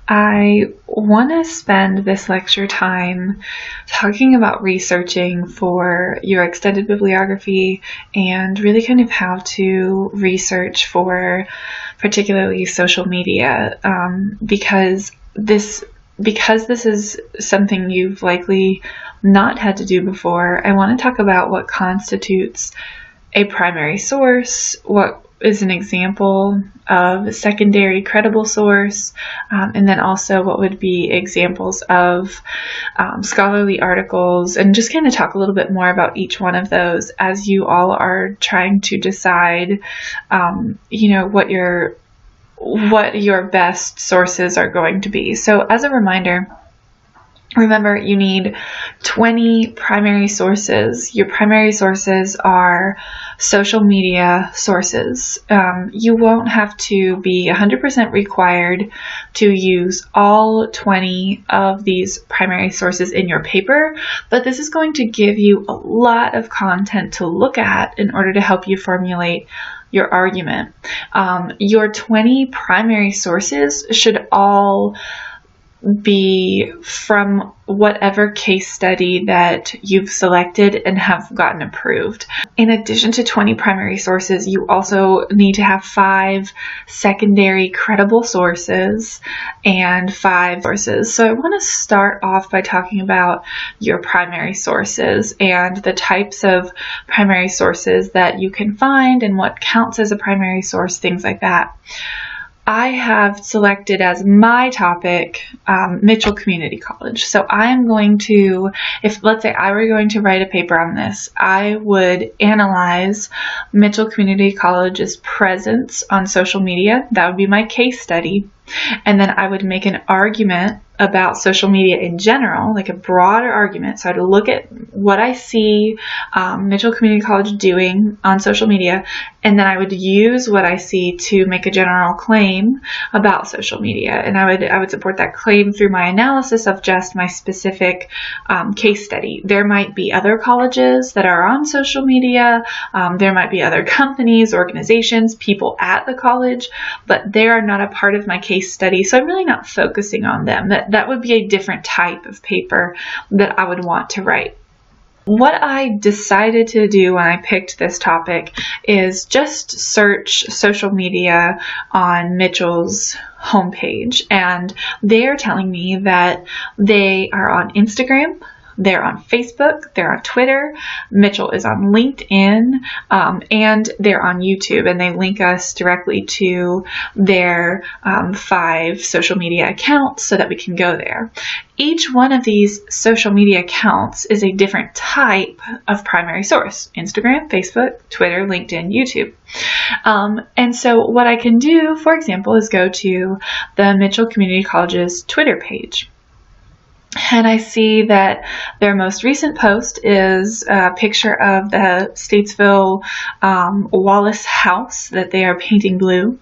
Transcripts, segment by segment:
I want to spend this lecture time talking about researching for your extended bibliography and really kind of how to research for particularly social media, because this is something you've likely not had to do before. I want to talk about what constitutes a primary source, what is an example of a secondary credible source, and then also what would be examples of scholarly articles, and just kind of talk a little bit more about each one of those as you all are trying to decide, what your best sources are going to be. So as a reminder, remember, you need 20 primary sources. Your primary sources are social media sources. You won't have to be 100% required to use all 20 of these primary sources in your paper, but this is going to give you a lot of content to look at in order to help you formulate your argument. Your 20 primary sources should all be from whatever case study that you've selected and have gotten approved. In addition to 20 primary sources, you also need to have 5 secondary credible sources and 5 sources. So I want to start off by talking about your primary sources and the types of primary sources that you can find and what counts as a primary source, things like that. I have selected as my topic Mitchell Community College. So I am going to, let's say I were going to write a paper on this, I would analyze Mitchell Community College's presence on social media. That would be my case study. And then I would make an argument about social media in general, like a broader argument. So I'd look at what I see Mitchell Community College doing on social media, and then I would use what I see to make a general claim about social media. And I would support that claim through my analysis of just my specific case study. There might be other colleges that are on social media. There might be other companies, organizations, people at the college, but they are not a part of my case study. So I'm really not focusing on them. That would be a different type of paper that I would want to write. What I decided to do when I picked this topic is just search social media on Mitchell's homepage, and they are telling me that they are on Instagram, they're on Facebook, they're on Twitter, Mitchell is on LinkedIn, and they're on YouTube, and they link us directly to their 5 social media accounts so that we can go there. Each one of these social media accounts is a different type of primary source: Instagram, Facebook, Twitter, LinkedIn, YouTube. And so what I can do, for example, is go to the Mitchell Community College's Twitter page. And I see that their most recent post is a picture of the Statesville Wallace house that they are painting blue.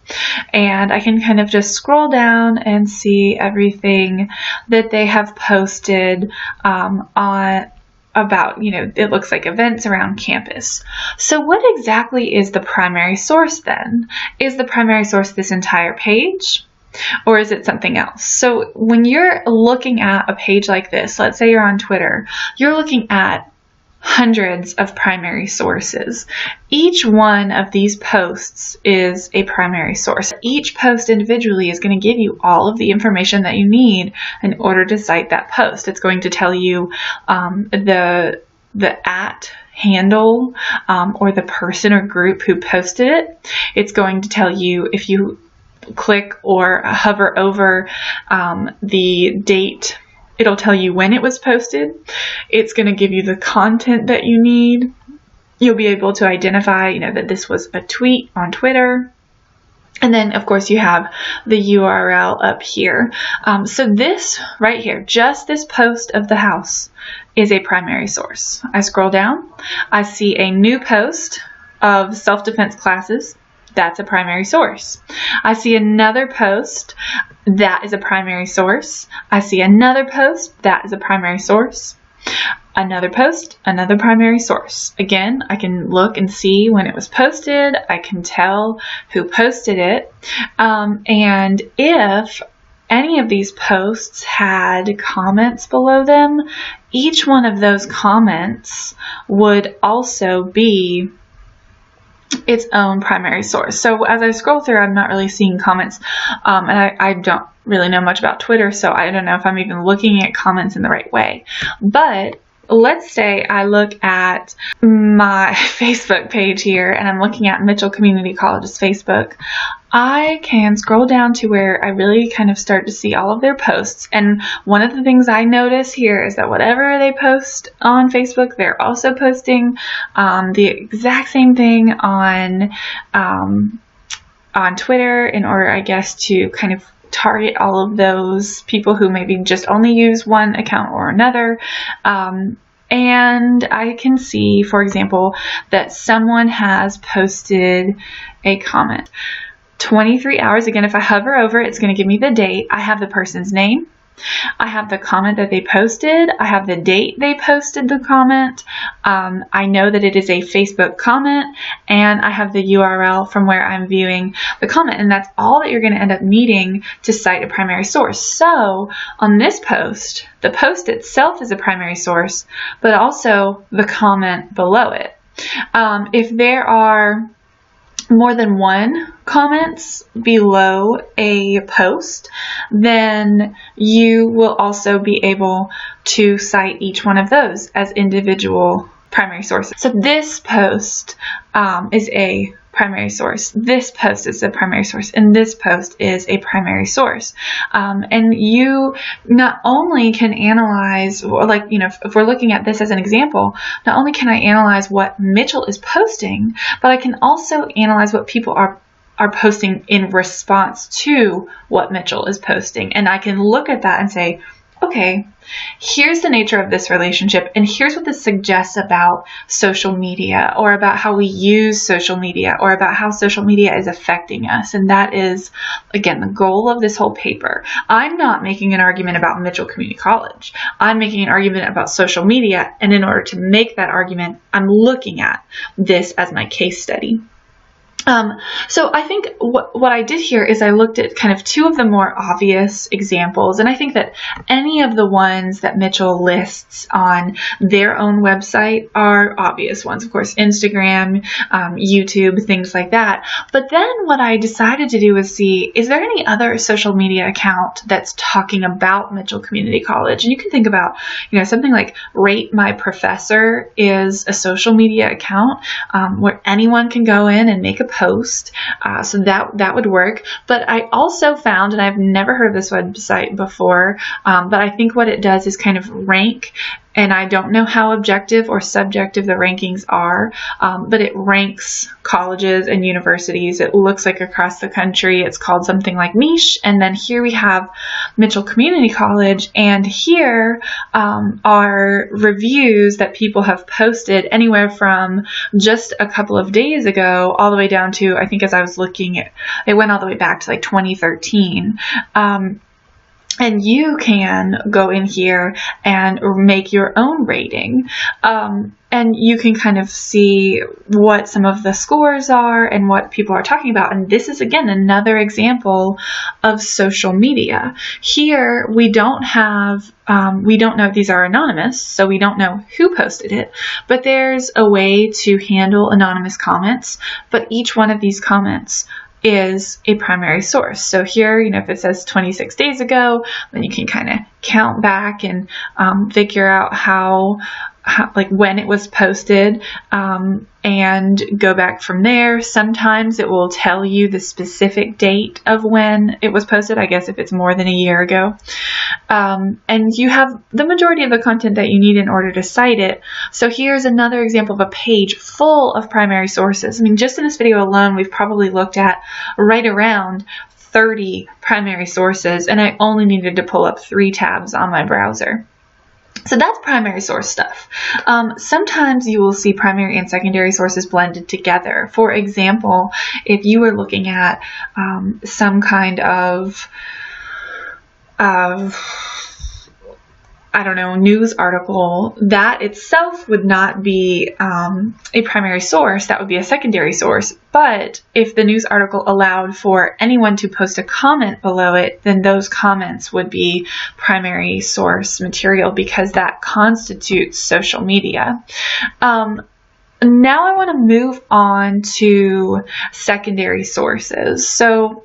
And I can kind of just scroll down and see everything that they have posted about, it looks like events around campus. So what exactly is the primary source then? Is the primary source this entire page? Or is it something else? So when you're looking at a page like this, let's say you're on Twitter, you're looking at hundreds of primary sources. Each one of these posts is a primary source. Each post individually is going to give you all of the information that you need in order to cite that post. It's going to tell you the @ handle or the person or group who posted it. It's going to tell you, if you click or hover over the date, it'll tell you when it was posted. It's going to give you the content that you need. You'll be able to identify, that this was a tweet on Twitter. And then, of course, you have the URL up here. So this right here, just this post of the house, is a primary source. I scroll down, I see a new post of self-defense classes. That's a primary source. I see another post, that is a primary source. I see another post, that is a primary source. Another post, another primary source. Again, I can look and see when it was posted. I can tell who posted it. And if any of these posts had comments below them, each one of those comments would also be its own primary source. So as I scroll through, I'm not really seeing comments, and I don't really know much about Twitter, so I don't know if I'm even looking at comments in the right way. But let's say I look at my Facebook page here and I'm looking at Mitchell Community College's Facebook. I can scroll down to where I really kind of start to see all of their posts. And one of the things I notice here is that whatever they post on Facebook, they're also posting the exact same thing on Twitter, in order, I guess, to kind of target all of those people who maybe just only use one account or another. And I can see, for example, that someone has posted a comment. 23 hours, again, if I hover over, it's going to give me the date. I have the person's name. I have the comment that they posted. I have the date they posted the comment. I know that it is a Facebook comment, and I have the URL from where I'm viewing the comment, and that's all that you're going to end up needing to cite a primary source. So on this post, the post itself is a primary source, but also the comment below it. If there are more than one comments below a post, then you will also be able to cite each one of those as individual primary sources. So this post is a primary source. This post is a primary source, and this post is a primary source. And you not only can analyze, like, you know, if we're looking at this as an example, not only can I analyze what Mitchell is posting, but I can also analyze what people are posting in response to what Mitchell is posting. And I can look at that and say, okay, here's the nature of this relationship, and here's what this suggests about social media, or about how we use social media, or about how social media is affecting us. And that is, again, the goal of this whole paper. I'm not making an argument about Mitchell Community College. I'm making an argument about social media, and in order to make that argument, I'm looking at this as my case study. So I think what I did here is I looked at kind of two of the more obvious examples, and I think that any of the ones that Mitchell lists on their own website are obvious ones. Of course, Instagram, YouTube, things like that. But then what I decided to do was see, is there any other social media account that's talking about Mitchell Community College? And you can think about, you know, something like Rate My Professor is a social media account where anyone can go in and make a post, so that would work. But I also found, and I've never heard of this website before, but I think what it does is kind of rank, and I don't know how objective or subjective the rankings are, but it ranks colleges and universities. It looks like across the country. It's called something like Niche, and then here we have Mitchell Community College, and here are reviews that people have posted anywhere from just a couple of days ago all the way down to, I think as I was looking at, it went all the way back to like 2013. And you can go in here and make your own rating. And you can kind of see what some of the scores are and what people are talking about. And this is, again, another example of social media. Here, we don't know, these are anonymous, so we don't know who posted it. But there's a way to handle anonymous comments. But each one of these comments is a primary source. So here, you know, if it says 26 days ago, then you can kind of count back and figure out how like when it was posted, and go back from there. Sometimes it will tell you the specific date of when it was posted, I guess if it's more than a year ago. And you have the majority of the content that you need in order to cite it. So here's another example of a page full of primary sources. I mean, just in this video alone, we've probably looked at right around 30 primary sources, and I only needed to pull up 3 tabs on my browser. So that's primary source stuff. Sometimes you will see primary and secondary sources blended together. For example, if you were looking at some kind of I don't know, news article, that itself would not be a primary source. That would be a secondary source. But if the news article allowed for anyone to post a comment below it, then those comments would be primary source material because that constitutes social media. Now I want to move on to secondary sources. So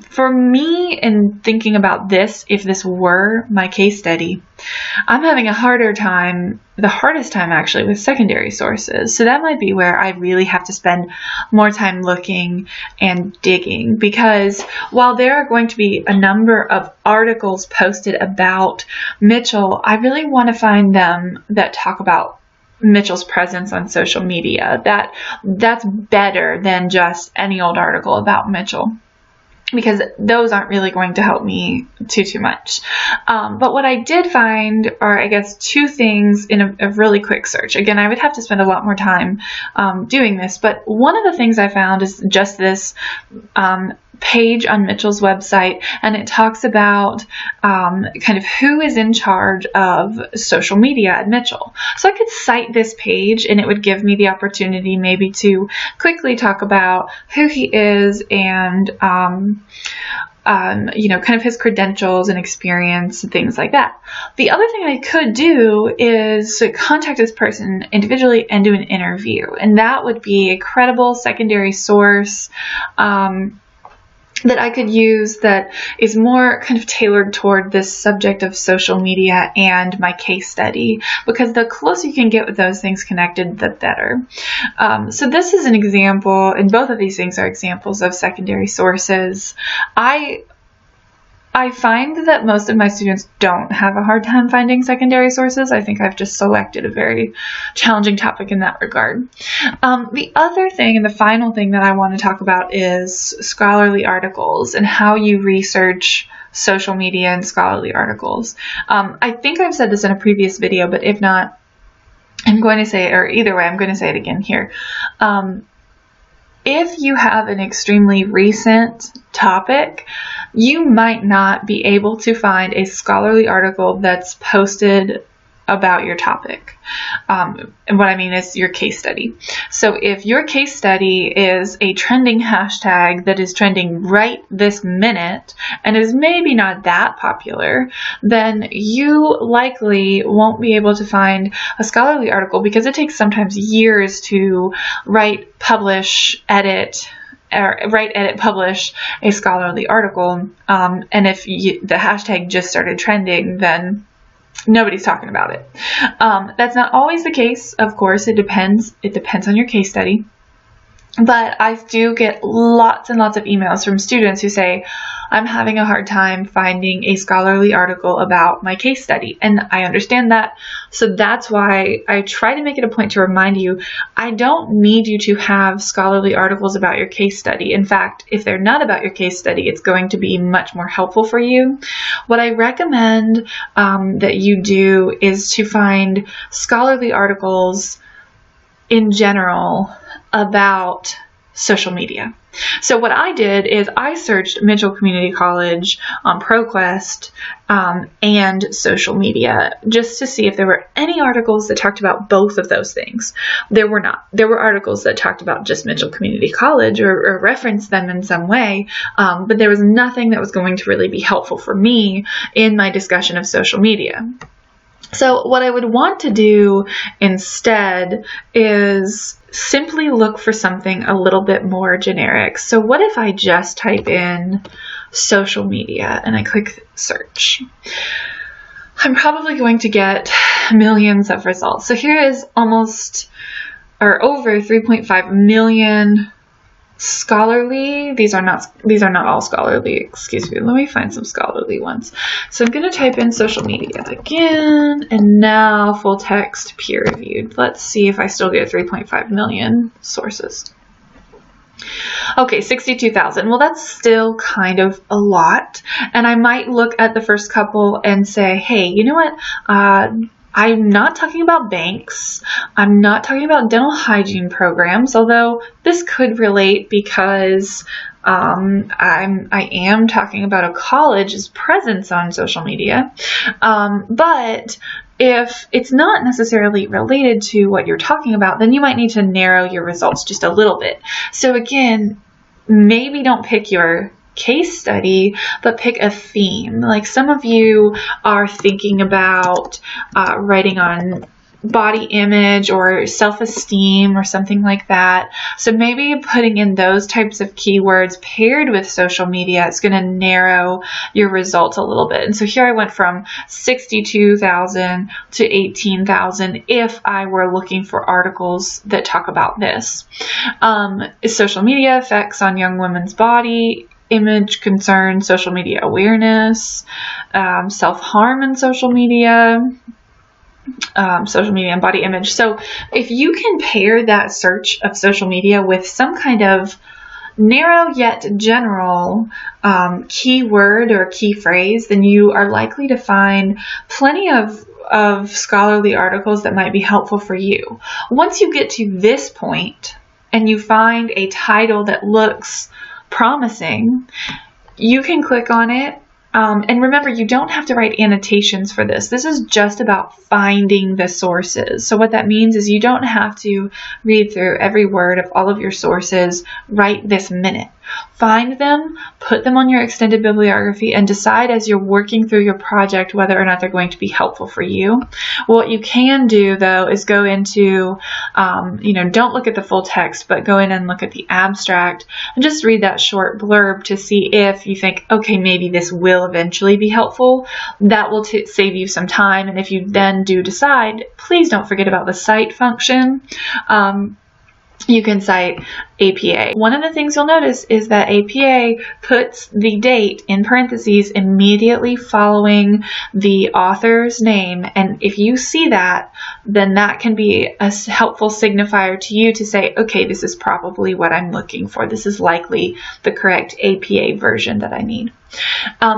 for me, in thinking about this, if this were my case study, I'm having the hardest time actually with secondary sources. So that might be where I really have to spend more time looking and digging, because while there are going to be a number of articles posted about Mitchell, I really want to find them that talk about Mitchell's presence on social media. That's better than just any old article about Mitchell, because those aren't really going to help me too much. But what I did find are, I guess, two things in a really quick search. Again, I would have to spend a lot more time doing this, but one of the things I found is just this page on Mitchell's website, and it talks about kind of who is in charge of social media at Mitchell. So I could cite this page and it would give me the opportunity maybe to quickly talk about who he is and kind of his credentials and experience and things like that. The other thing I could do is contact this person individually and do an interview, and that would be a credible secondary source that I could use that is more kind of tailored toward this subject of social media and my case study, because the closer you can get with those things connected, the better. So this is an example, and both of these things are examples of secondary sources. I find that most of my students don't have a hard time finding secondary sources. I think I've just selected a very challenging topic in that regard. The other thing, and the final thing that I want to talk about, is scholarly articles and how you research social media and scholarly articles. I think I've said this in a previous video, but if not, I'm going to say it, or either way, I'm going to say it again here. If you have an extremely recent topic, you might not be able to find a scholarly article that's posted about your topic. And what I mean is your case study. So if your case study is a trending hashtag that is trending right this minute and is maybe not that popular, then you likely won't be able to find a scholarly article, because it takes sometimes years to write, publish, edit, publish a scholarly article. And if the hashtag just started trending, then nobody's talking about it. That's not always the case, of course. It depends. It depends on your case study. But I do get lots and lots of emails from students who say, I'm having a hard time finding a scholarly article about my case study. And I understand that. So that's why I try to make it a point to remind you, I don't need you to have scholarly articles about your case study. In fact, if they're not about your case study, it's going to be much more helpful for you. What I recommend that you do is to find scholarly articles in general about social media. So what I did is I searched Mitchell Community College on ProQuest and social media, just to see if there were any articles that talked about both of those things. There were not. There were articles that talked about just Mitchell Community College or referenced them in some way, but there was nothing that was going to really be helpful for me in my discussion of social media. So what I would want to do instead is simply look for something a little bit more generic. So what if I just type in social media and I click search? I'm probably going to get millions of results. So here is almost or over 3.5 million scholarly. These are not all scholarly, excuse me. Let me find some scholarly ones. So I'm going to type in social media again, and now full text peer reviewed. Let's see if I still get 3.5 million sources. Okay, 62,000. Well, that's still kind of a lot. And I might look at the first couple and say, hey, you know what? I'm not talking about banks. I'm not talking about dental hygiene programs, although this could relate because I am talking about a college's presence on social media, but if it's not necessarily related to what you're talking about, then you might need to narrow your results just a little bit. So again, maybe don't pick your case study, but pick a theme. Like some of you are thinking about writing on body image or self-esteem or something like that. So maybe putting in those types of keywords paired with social media is going to narrow your results a little bit. And so here I went from 62,000 to 18,000 if I were looking for articles that talk about this. Social media effects on young women's body image concerns, social media awareness, self-harm in social media and body image. So if you can pair that search of social media with some kind of narrow yet general keyword or key phrase, then you are likely to find plenty of scholarly articles that might be helpful for you. Once you get to this point and you find a title that looks promising, you can click on it. And remember, you don't have to write annotations for this. This is just about finding the sources. So what that means is you don't have to read through every word of all of your sources right this minute. Find them, put them on your extended bibliography, and decide as you're working through your project whether or not they're going to be helpful for you. What you can do, though, is go into, don't look at the full text, but go in and look at the abstract and just read that short blurb to see if you think, okay, maybe this will eventually be helpful. That will save you some time. And if you then do decide, please don't forget about the cite function. You can cite APA. One of the things you'll notice is that APA puts the date in parentheses immediately following the author's name. And if you see that, then that can be a helpful signifier to you to say, okay, this is probably what I'm looking for. This is likely the correct APA version that I need.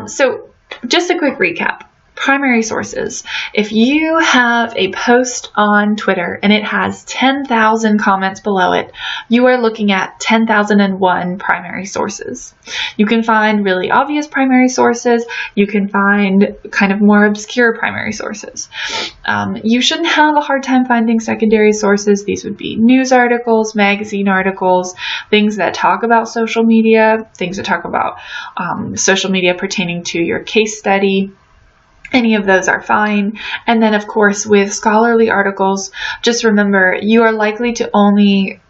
So just a quick recap. Primary sources. If you have a post on Twitter and it has 10,000 comments below it, you are looking at 10,001 primary sources. You can find really obvious primary sources. You can find kind of more obscure primary sources. You shouldn't have a hard time finding secondary sources. These would be news articles, magazine articles, things that talk about social media, things that talk about social media pertaining to your case study. Any of those are fine. And then, of course, with scholarly articles, just remember you are likely to only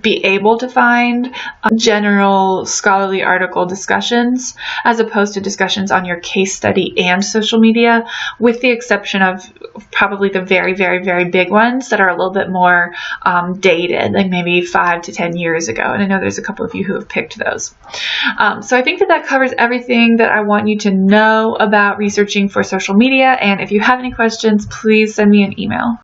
be able to find general scholarly article discussions as opposed to discussions on your case study and social media, with the exception of probably the very, very, very big ones that are a little bit more dated, like maybe 5 to 10 years ago. And I know there's a couple of you who have picked those. So I think that covers everything that I want you to know about researching for social media. And if you have any questions, please send me an email.